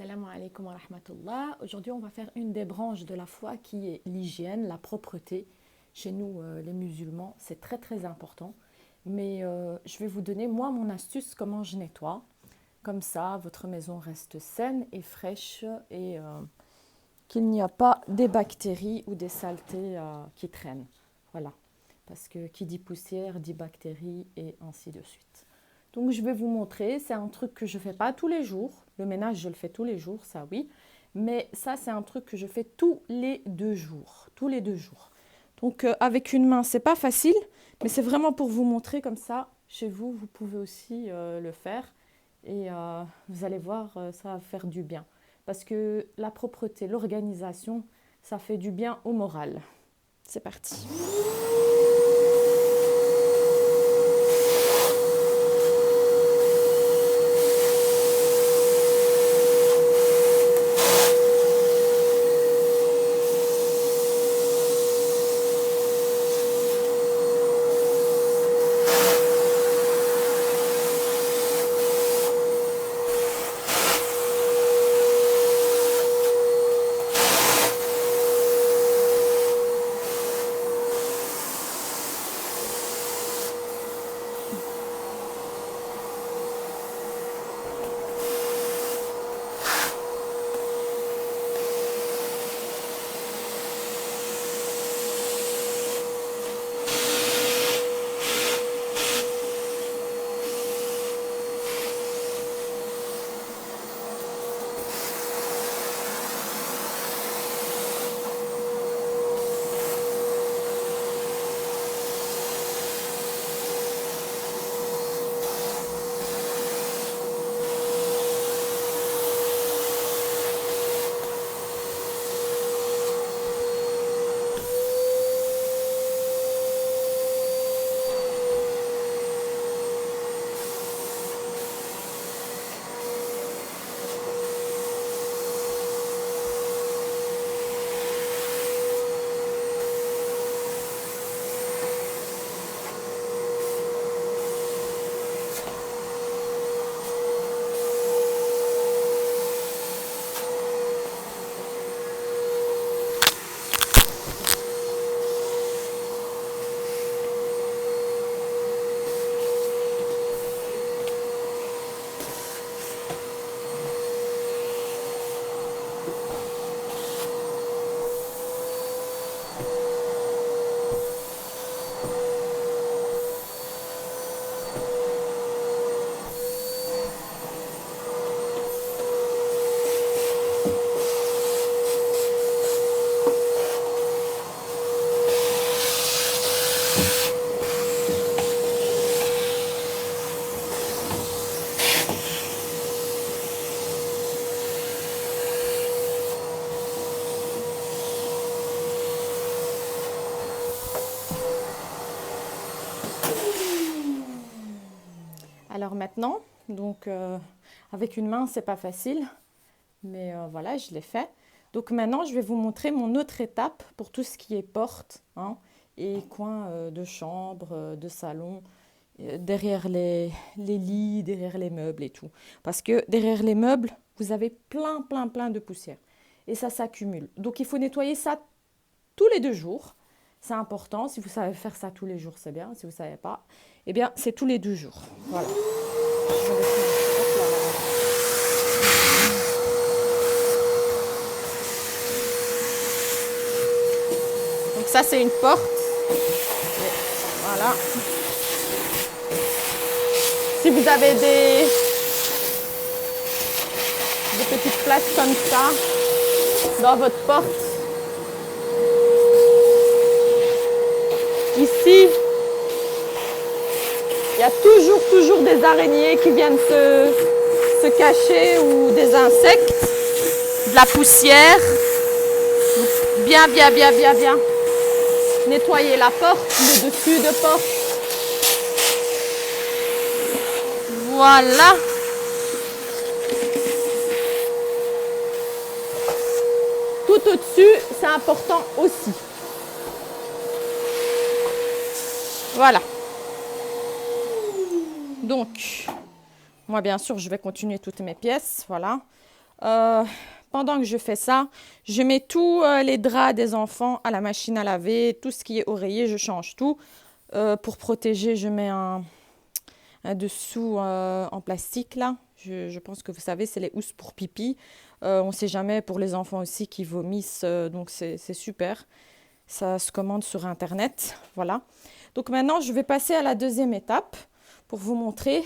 Assalamu alaikum wa rahmatullah. Aujourd'hui, on va faire une des branches de la foi qui est l'hygiène, la propreté. Chez nous, les musulmans, c'est très très important. Mais je vais vous donner, moi, mon astuce, comment je nettoie. Comme ça, votre maison reste saine et fraîche et qu'il n'y a pas des bactéries ou des saletés qui traînent. Voilà. Parce que qui dit poussière, dit bactéries et ainsi de suite. Donc, je vais vous montrer. C'est un truc que je ne fais pas tous les jours. Le ménage, je le fais tous les jours, ça oui. Mais ça, c'est un truc que je fais tous les 2 jours. Tous les 2 jours. Donc, avec une main, c'est pas facile. Mais c'est vraiment pour vous montrer comme ça. Chez vous, vous pouvez aussi le faire. Et vous allez voir, ça va faire du bien. Parce que la propreté, l'organisation, ça fait du bien au moral. C'est parti. Alors maintenant, donc avec une main, c'est pas facile, mais voilà, je l'ai fait. Donc maintenant, je vais vous montrer mon autre étape pour tout ce qui est porte et coin de chambre, de salon, derrière les lits, derrière les meubles et tout. Parce que derrière les meubles, vous avez plein de poussière et ça s'accumule. Donc il faut nettoyer ça tous les 2 jours. C'est important. Si vous savez faire ça tous les jours, c'est bien. Si vous ne savez pas, eh bien, c'est tous les 2 jours. Voilà. Donc ça, c'est une porte. Et voilà. Si vous avez des petites places comme ça dans votre porte, ici, il y a toujours des araignées qui viennent se cacher ou des insectes, de la poussière. Bien nettoyer la porte, le dessus de porte. Voilà. Tout au-dessus, c'est important aussi. Voilà. Donc, moi, bien sûr, je vais continuer toutes mes pièces. Voilà. Euh, Pendant que je fais ça, je mets tous les draps des enfants à la machine à laver, tout ce qui est oreiller, je change tout. Pour protéger, je mets un dessous en plastique là. Je pense que vous savez, c'est les housses pour pipi. On ne sait jamais pour les enfants aussi qui vomissent, donc c'est super. Ça se commande sur Internet, voilà. Donc maintenant, je vais passer à la deuxième étape pour vous montrer.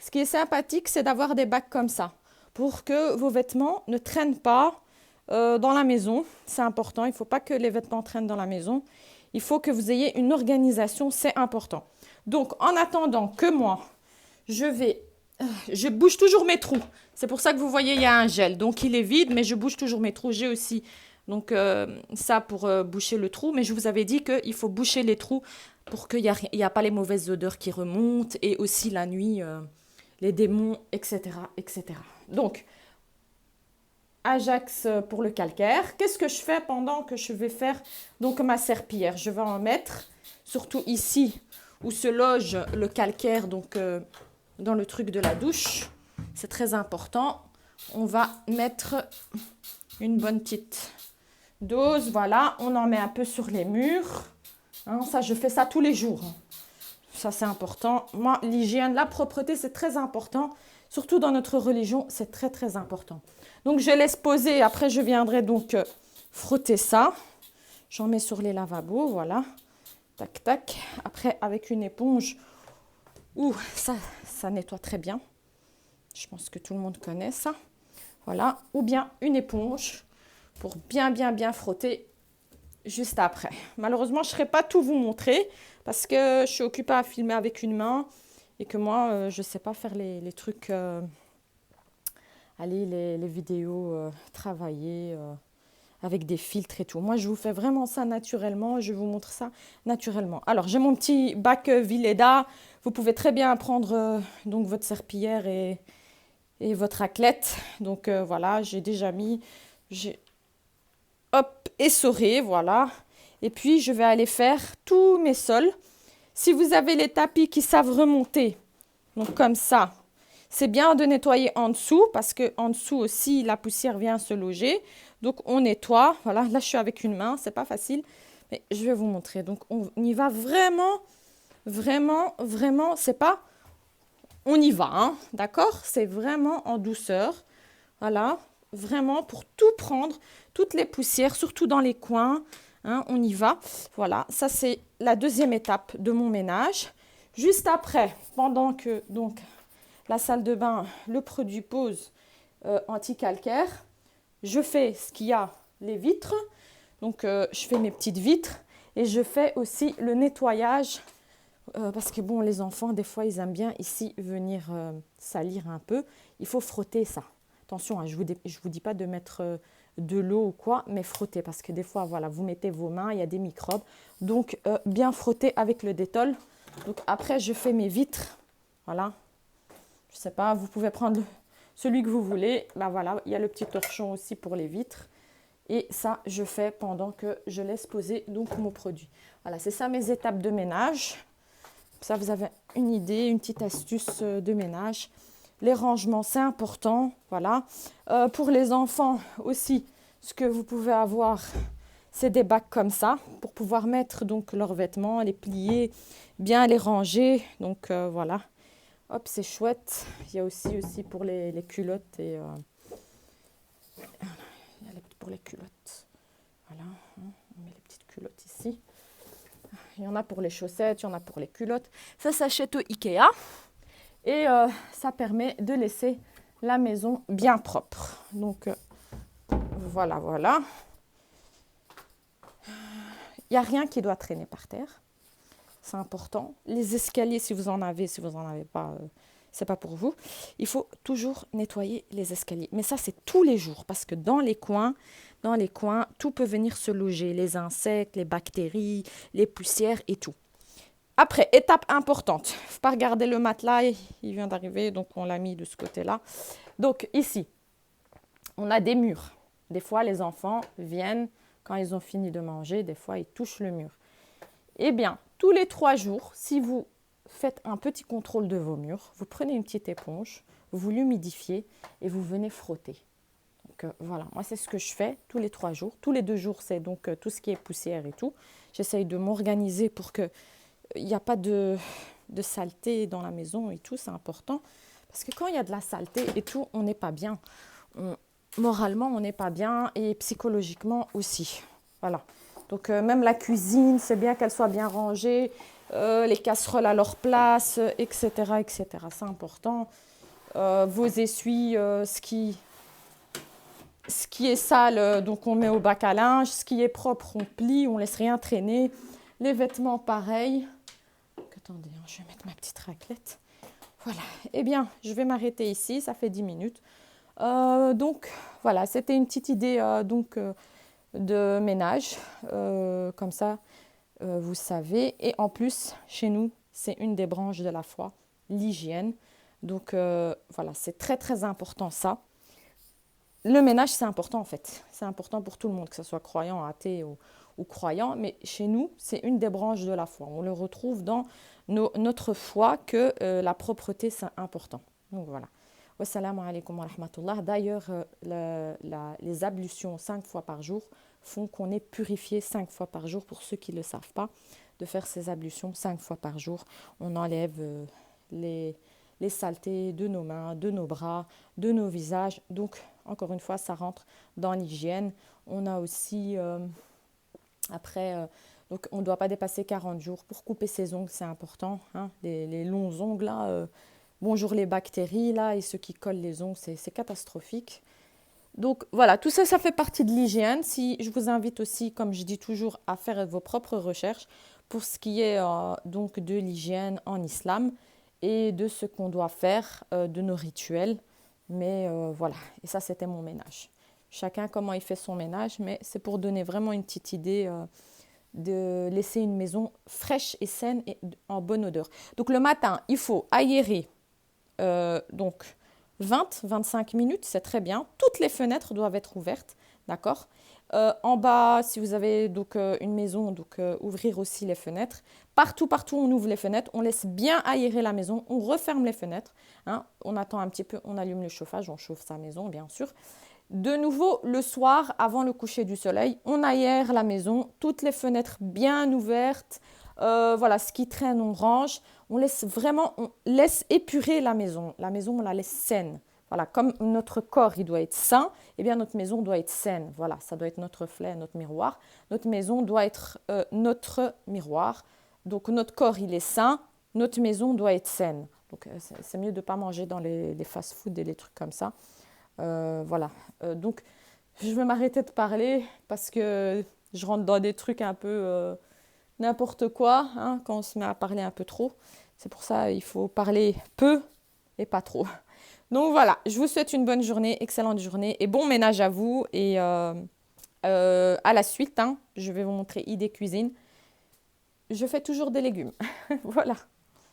Ce qui est sympathique, c'est d'avoir des bacs comme ça pour que vos vêtements ne traînent pas dans la maison. C'est important, il ne faut pas que les vêtements traînent dans la maison. Il faut que vous ayez une organisation, c'est important. Donc, en attendant que moi, je bouge toujours mes trous. C'est pour ça que vous voyez, il y a un gel. Donc, il est vide, mais je bouge toujours mes trous. J'ai aussi donc ça pour boucher le trou. Mais je vous avais dit qu'il faut boucher les trous pour qu'il n'y a pas les mauvaises odeurs qui remontent. Et aussi la nuit, les démons, etc., etc. Donc, Ajax pour le calcaire. Qu'est-ce que je fais pendant que je vais faire donc ma serpillière? Je vais en mettre, surtout ici où se loge le calcaire, donc dans le truc de la douche. C'est très important. On va mettre une bonne petite dose. Voilà, on en met un peu sur les murs. Hein, ça, je fais ça tous les jours. Ça, c'est important. Moi, l'hygiène, la propreté, c'est très important. Surtout dans notre religion, c'est très, très important. Donc, je laisse poser. Après, je viendrai donc frotter ça. J'en mets sur les lavabos, voilà. Tac, tac. Après, avec une éponge, ça nettoie très bien. Je pense que tout le monde connaît ça. Voilà. Ou bien une éponge pour bien, bien, bien frotter juste après. Malheureusement, je ne saurais pas tout vous montrer parce que je suis occupée à filmer avec une main et que moi, je ne sais pas faire les trucs, les vidéos travailler avec des filtres et tout. Moi, je vous fais vraiment ça naturellement. Je vous montre ça naturellement. Alors, j'ai mon petit bac Villeda. Vous pouvez très bien prendre donc votre serpillière et votre raclette. Donc, voilà, j'ai déjà mis... Hop, essoré, voilà. Et puis, je vais aller faire tous mes sols. Si vous avez les tapis qui savent remonter, donc comme ça, c'est bien de nettoyer en dessous parce que en dessous aussi, la poussière vient se loger. Donc, on nettoie. Voilà, là, je suis avec une main, c'est pas facile, mais je vais vous montrer. Donc, on y va vraiment, vraiment, vraiment. C'est pas, on y va, hein, d'accord? C'est vraiment en douceur. Voilà, vraiment pour tout prendre, toutes les poussières, surtout dans les coins. Hein, on y va. Voilà, ça c'est la deuxième étape de mon ménage. Juste après, pendant que donc la salle de bain, le produit pose anti-calcaire, je fais ce qu'il y a, les vitres. Donc je fais mes petites vitres et je fais aussi le nettoyage parce que bon, les enfants, des fois, ils aiment bien ici venir salir un peu. Il faut frotter ça. Attention, hein, je vous dis pas de mettre de l'eau ou quoi, mais frotter parce que des fois, voilà, vous mettez vos mains, il y a des microbes. Donc, bien frotter avec le détol. Donc, après, je fais mes vitres. Voilà. Je sais pas, vous pouvez prendre celui que vous voulez. Ben voilà, il y a le petit torchon aussi pour les vitres. Et ça, je fais pendant que je laisse poser donc mon produit. Voilà, c'est ça mes étapes de ménage. Ça, vous avez une idée, une petite astuce de ménage. Les rangements, c'est important. Voilà. Pour les enfants aussi, ce que vous pouvez avoir, c'est des bacs comme ça pour pouvoir mettre donc leurs vêtements, les plier, bien les ranger. Donc voilà. Hop, c'est chouette. Il y a aussi pour les culottes et pour les culottes. Voilà. On met les petites culottes ici. Il y en a pour les chaussettes, il y en a pour les culottes. Ça s'achète au Ikea. Et ça permet de laisser la maison bien propre. Donc, voilà, voilà. Il n'y a rien qui doit traîner par terre. C'est important. Les escaliers, si vous en avez pas, c'est pas pour vous. Il faut toujours nettoyer les escaliers. Mais ça, c'est tous les jours. Parce que dans les coins, tout peut venir se loger. Les insectes, les bactéries, les poussières et tout. Après, étape importante. Il ne faut pas regarder le matelas, il vient d'arriver, donc on l'a mis de ce côté-là. Donc ici, on a des murs. Des fois, les enfants viennent, quand ils ont fini de manger, des fois, ils touchent le mur. Eh bien, tous les 3 jours, si vous faites un petit contrôle de vos murs, vous prenez une petite éponge, vous l'humidifiez et vous venez frotter. Donc voilà, moi c'est ce que je fais tous les 3 jours. Tous les 2 jours, c'est donc tout ce qui est poussière et tout. J'essaye de m'organiser pour que il n'y a pas de saleté dans la maison et tout, c'est important. Parce que quand il y a de la saleté et tout, on n'est pas bien. Moralement, on n'est pas bien et psychologiquement aussi. Voilà. Donc même la cuisine, c'est bien qu'elle soit bien rangée, les casseroles à leur place, etc., etc. C'est important. Vos essuies, ce qui est sale, donc on met au bac à linge. Ce qui est propre, on plie, on laisse rien traîner. Les vêtements, pareil. Attendez, je vais mettre ma petite raclette. Voilà. Eh bien, je vais m'arrêter ici. Ça fait 10 minutes. Donc, voilà. C'était une petite idée de ménage. Comme ça, vous savez. Et en plus, chez nous, c'est une des branches de la foi, l'hygiène. Donc, voilà. C'est très, très important ça. Le ménage, c'est important en fait. C'est important pour tout le monde, que ce soit croyant, athée ou croyant. Mais chez nous, c'est une des branches de la foi. On le retrouve dans notre foi que la propreté, c'est important. Donc voilà. Wassalamu alaikum wa rahmatullah. D'ailleurs, les ablutions 5 fois par jour font qu'on est purifié 5 fois par jour. Pour ceux qui ne le savent pas, de faire ces ablutions 5 fois par jour, on enlève les saletés de nos mains, de nos bras, de nos visages. Donc, encore une fois, ça rentre dans l'hygiène. On a aussi, donc on ne doit pas dépasser 40 jours. Pour couper ses ongles, c'est important. Hein, les longs ongles, là, bonjour les bactéries, là, et ceux qui collent les ongles, c'est catastrophique. Donc voilà, tout ça, ça fait partie de l'hygiène. Si, je vous invite aussi, comme je dis toujours, à faire vos propres recherches pour ce qui est donc de l'hygiène en islam et de ce qu'on doit faire, de nos rituels. Mais voilà, et ça c'était mon ménage. Chacun comment il fait son ménage, mais c'est pour donner vraiment une petite idée de laisser une maison fraîche et saine et en bonne odeur. Donc le matin, il faut aérer donc 20-25 minutes, c'est très bien. Toutes les fenêtres doivent être ouvertes, d'accord. En bas, si vous avez donc une maison, donc ouvrir aussi les fenêtres. Partout, on ouvre les fenêtres, on laisse bien aérer la maison, on referme les fenêtres. Hein, on attend un petit peu, on allume le chauffage, on chauffe sa maison, bien sûr. De nouveau, le soir, avant le coucher du soleil, on aère la maison, toutes les fenêtres bien ouvertes. Voilà, ce qui traîne, on range. On laisse épurer la maison. La maison, on la laisse saine. Voilà, comme notre corps, il doit être sain, eh bien notre maison doit être saine. Voilà, ça doit être notre reflet, notre miroir. Notre maison doit être notre miroir. Donc notre corps, il est sain, notre maison doit être saine. Donc c'est mieux de ne pas manger dans les fast-food et les trucs comme ça. Voilà, donc je vais m'arrêter de parler parce que je rentre dans des trucs un peu n'importe quoi, hein, quand on se met à parler un peu trop. C'est pour ça qu'il faut parler peu et pas trop. Donc voilà, je vous souhaite une bonne journée, excellente journée et bon ménage à vous. Et à la suite, hein, je vais vous montrer idée cuisine. Je fais toujours des légumes. Voilà.